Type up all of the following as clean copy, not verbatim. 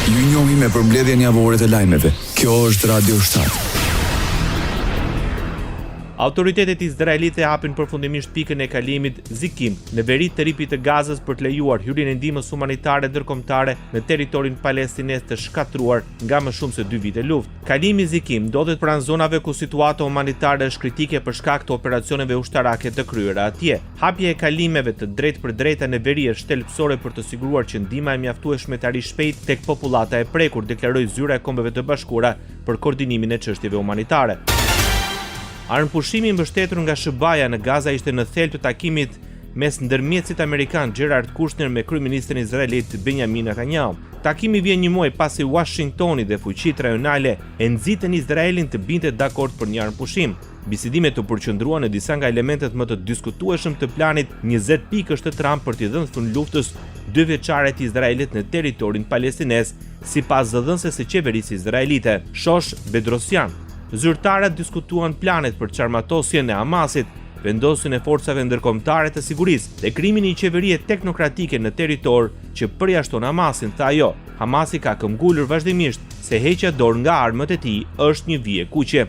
Ju njohim me përmbledhjen javore të lajmeve. Kjo është Radio 7. Autoritetet izraelite hapin përfundimisht pikën e kalimit Zikim në veri të ripit të Gazës për të lejuar hyrjen e ndihmës humanitare ndërkombëtare në territorin palestinez të shkatruar nga më shumë se 2 vite luftë. Kalimi Zikim ndodhet pranë zonave ku situata humanitare është kritike për shkak të operacioneve ushtarake të kryera atje. Hapja e kalimeve të drejtë për drejta në veri është thelbësore për të siguruar që ndihma e mjaftueshme të arrijë shpejt tek popullata e prekur, deklaroi Zyra e Kombeve të Bashkuara për koordinimin e çështjeve humanitare. Armëpushimi mbështetur nga SBA-ja në Gaza ishte në thelb të takimit mes ndërmjetësit amerikan Gerard Kushner me kryeministrin izraelit Benjamin Netanyahu. Takimi vjen një muaj pasi Washingtoni dhe fuqitë rajonale e nxitën Izraelin të binte dakord për një armëpushim. Bisedimet u përqendruan në disa nga elementet më të diskutueshëm të planit 20 pikësh të Trump për t'i dhënë fund luftës 2 vjeçare të Izraelit në territorin palestinez, sipas zëdhënëses së qeverisë izraelite, Shosh Bedrosian. Zyrtarët diskutuan planet për çarmatosjen e Hamasit, vendosjen e forcave ndërkombëtare të sigurisë dhe krimin e një qeverie teknokratike në territor që përjashton Hamasin, tha ajo. Hamasi ka këmbgulur vazhdimisht se heqja dorë nga armët e tij është një vije kuqe.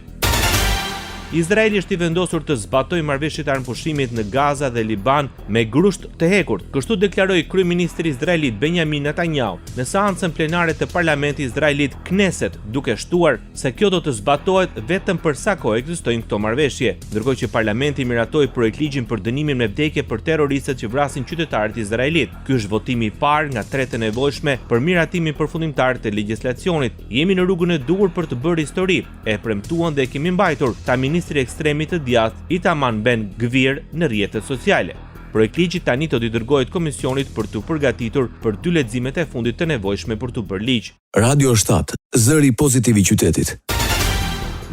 Izraeli është i vendosur të zbatojë marrëveshjet e armëpushimit në Gaza dhe Liban me grusht të hekurt. Kështu deklaroi kryeministri izraelit Benjamin Netanyahu në seancën plenare të parlamentit izraelit Knesset, duke shtuar se kjo do të zbatohet vetëm për sa kohë ekzistojnë këto marrëveshje, ndërkohë që parlamenti miratoi projektligjin për dënimin me vdekje për terroristët që vrasin qytetarët izraelit. Ky është votimi i parë nga 3 të nevojshme për miratimin përfundimtar të legjislacionit. Jemi në rrugën e duhur për të bërë histori, e premtuan dhe kemi mbajtur, ta ministri ekstremit të djathtë Itamar Ben Gvir në rrjetet sociale. Projektligji tani do t'i dërgohet komisionit për t'u përgatitur për 2 leximet e fundit të nevojshme për t'u bërë ligj. Radio 7, zëri pozitiv i qytetit.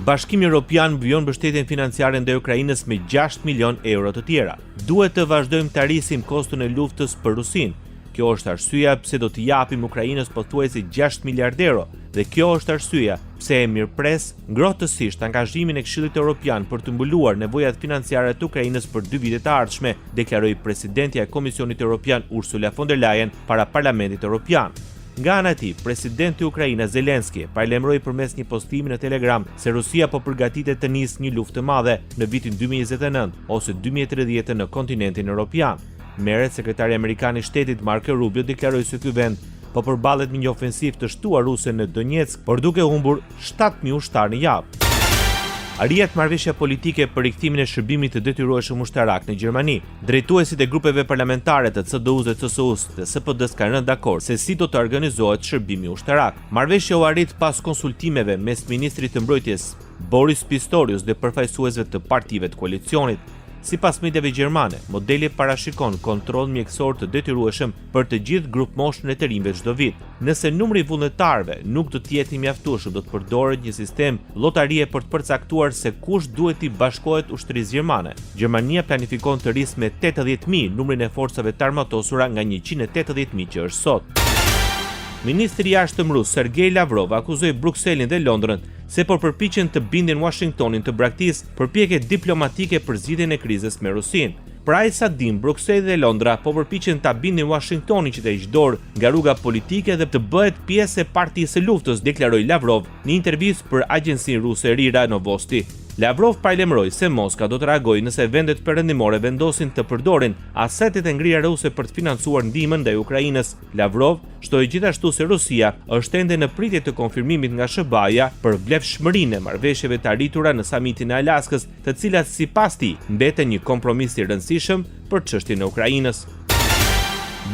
Bashkimi Evropian vijon mbështetjen financiare ndaj Ukrainës me 6 milion euro të tjera. Duhet të vazhdojmë të arrisim koston e luftës për Rusinë. Kjo është arsyeja pse do t'i japim Ukrainës pothuajse 6 miliardë euro dhe kjo është arsyeja pse e mirëpres ngrohtësisht angazhimin e Këshillit Evropian për të mbuluar nevojat financiare të Ukrainës për 2 vitet të ardhshme, deklaroi presidentja e Komisionit Evropian Ursula von der Leyen para Parlamentit Evropian. Nga ana e tij, presidenti i Ukrainës Zelenski paralajmëroi përmes një postimi në Telegram se Rusia po përgatitet të nisë një luftë të madhe në vitin 2029 ose 2030 në kontinentin evropian. Merret sekretari amerikan i shtetit Marco Rubio deklaroi se ky vend po përballet me një ofensivë të shtuar ruse në Donetsk, por duke humbur 7.000 ushtar në javë. Arrihet marrëveshja politike për rikthimin e shërbimit të detyrueshëm ushtarak në Gjermani. Drejtuesit e grupeve parlamentare të CDU-s dhe CSU-s dhe SPD-s kanë rënë dakord se si do të organizohet shërbimi ushtarak. Marrëveshja u arrit pas konsultimeve mes ministrit të mbrojtjes Boris Pistorius dhe përfaqësuesve të partive të koalicionit. Sipas mediave gjermane, modeli parashikon kontroll mjekësor të detyrueshëm për të gjithë grup moshën e të rinjve çdo vit. Nëse numri i vullnetarëve nuk do të jetë i mjaftueshëm, do të përdoret një sistem llotarie për të përcaktuar se kush duhet të bashkohet ushtrisë gjermane. Gjermania planifikon të rrisë me 80.000 numrin e forcave të armatosura nga 180.000 që është sot. Ministri i jashtëm rus Sergej Lavrov akuzoi Brukselin dhe Londrën se po përpiqen të bindin Washingtonin të braktisë përpjekje diplomatike për zgjidhjen e krizës me Rusinë. Pra sa dim, Brukseli dhe Londra po përpiqen ta bindin Washingtonin që të heqë dorë nga rruga politike dhe të bëhet pjesë e partisë së luftës, deklaroi Lavrov në intervistë për agjencinë ruse RIA Novosti. Lavrov paralajmëroi se Moska do të reagojë nëse vendet perëndimore vendosin të përdorin asetet e ngrirë ruse për të financuar ndihmën ndaj Ukrainës. Lavrov shtoi gjithashtu se Rusia është ende në pritje të konfirmimit nga SBA-ja për vlefshmërinë e marrëveshjeve të arritura në samitin e Alaskës, të cilat sipas tij mbeten një kompromis i rëndësishëm për çështjen e Ukrainës.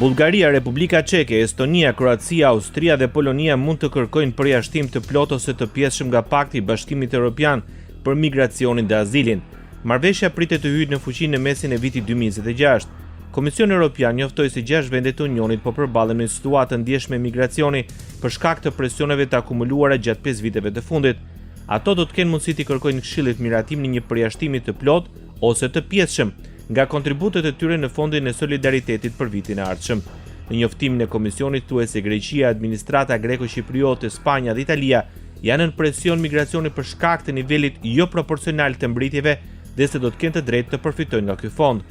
Bullgaria, Republika Çeke, Estonia, Kroacia, Austria dhe Polonia mund të kërkojnë përjashtim të plotë ose të pjesëshëm nga Pakti i Bashkimit Evropian për migracionin dhe azilin. Marrëveshja pritet të hyjë në fuqi në mesin e vitit 2026. Komisioni Evropian njoftoi se 6 vendet të Unionit po përballen me situatë ndjeshme migracioni për shkak të presioneve të akumuluara gjatë 5 viteve të fundit. Ato do të kenë mundësi të kërkojnë Këshillit miratimin e një përjashtimi të plotë ose të pjesëshëm nga kontributet e tyre në Fondin e Solidaritetit për vitin e ardhshëm. Në njoftimin e komisionit thuhet se Greqia, administrata greko-shqipriote, Spanja dhe Italia janë në presion migracioni për shkak të nivelit jo proporcional të mbritjeve dhe se do të kenë të drejtë të përfitojnë nga ky fond.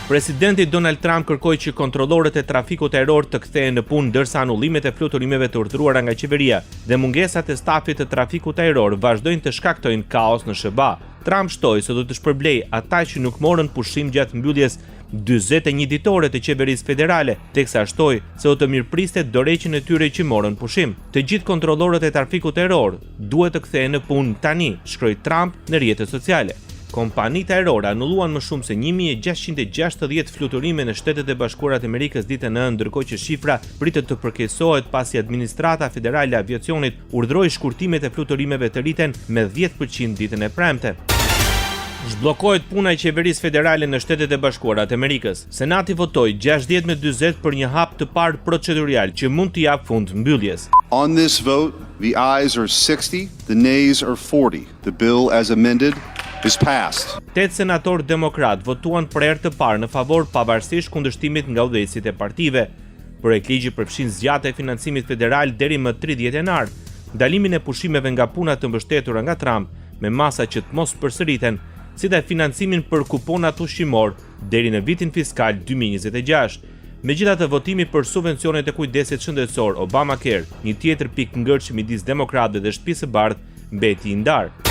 Presidenti Donald Trump kërkoi që kontrollorët e trafikut ajror të kthehen në punë ndërsa anullimet e fluturimeve të urdhëruara nga qeveria dhe mungesat e stafit të trafikut ajror vazhdojnë të shkaktojnë kaos në SBA. Trump shtoi se do të shpërblej ata që nuk morën pushim gjatë mbylljes 41 ditore të qeverisë federale, teksa shtoi se do të mirëpriste dorëheqjen e tyre që morën pushim. Të gjithë kontrollorët e trafikut ajror duhet të kthehen në punë tani, shkroi Trump në rrjetet sociale. Kompanitë ajrore anulluan më shumë se 1660 fluturime në Shtetet e Bashkuara të Amerikës ditën e ëndër, ndërkohë që shifra pritet të përkeqësohet pasi Administrata Federale e Aviacionit urdhëroi shkurtimet e fluturimeve të rriten me 10% ditën e premte. Zhbllokohet puna e qeverisë federale në Shtetet e Bashkuara të Amerikës. Senati votoi 60-40 për një hap të parë procedurial që mund të jap fund mbylljes. On this vote, the ayes are 60, the nays are 40. The bill as amended is passed. 8 senatorë demokrat votuan për herë të parë në favor pavarësisht kundërshtimit nga udhëheqësit e partive. Projekt ligji përfshin zgjatje e financimit federal deri më 30 janar, ndalimin e pushimeve nga punat të mbështetura nga Trump me masa që të mos përsëriten, si dhe financimin për kuponat ushqimor deri në vitin fiskal 2026. Megjithatë, votimi për subvencionet e kujdesit shëndetësor Obamacare, një tjetër pikë ngërçi midis demokratëve dhe Shtëpisë së Bardhë, mbeti i ndarë.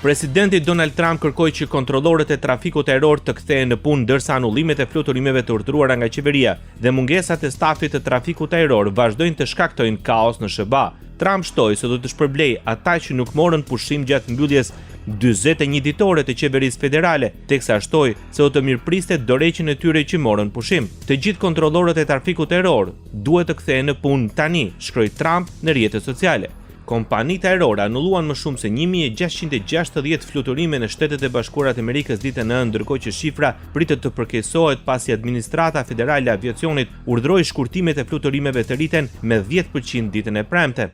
Presidenti Donald Trump kërkoi që kontrollorët e trafikut ajror të kthehen në punë ndërsa anullimet e fluturimeve të urdhëruara nga qeveria dhe mungesat e stafit të trafikut ajror vazhdojnë të shkaktojnë kaos në SBA. Trump shtoi se do të shpërblej ata që nuk morën pushim gjatë mbylljes 41 ditore të qeverisë federale, teksa shtoi se do të mirëpriste dorëheqjen e tyre që morën pushim. Të gjithë kontrollorët e trafikut ajror duhet të kthehen në punë tani, shkroi Trump në rrjetet sociale. Kompanitë ajrore anulluan më shumë se 1660 fluturime në Shtetet e Bashkuara të Amerikës ditën e ëndër, ndërkohë që shifra pritet të përkeqësohet pasi Administrata Federale e Aviacionit urdhëroi shkurtimet e fluturimeve të rriten me 10% ditën e premte.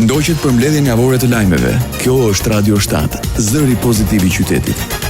Ndoqet përmbledhjen javore të lajmeve. Kjo është Radio 7, zëri pozitiv i qytetit.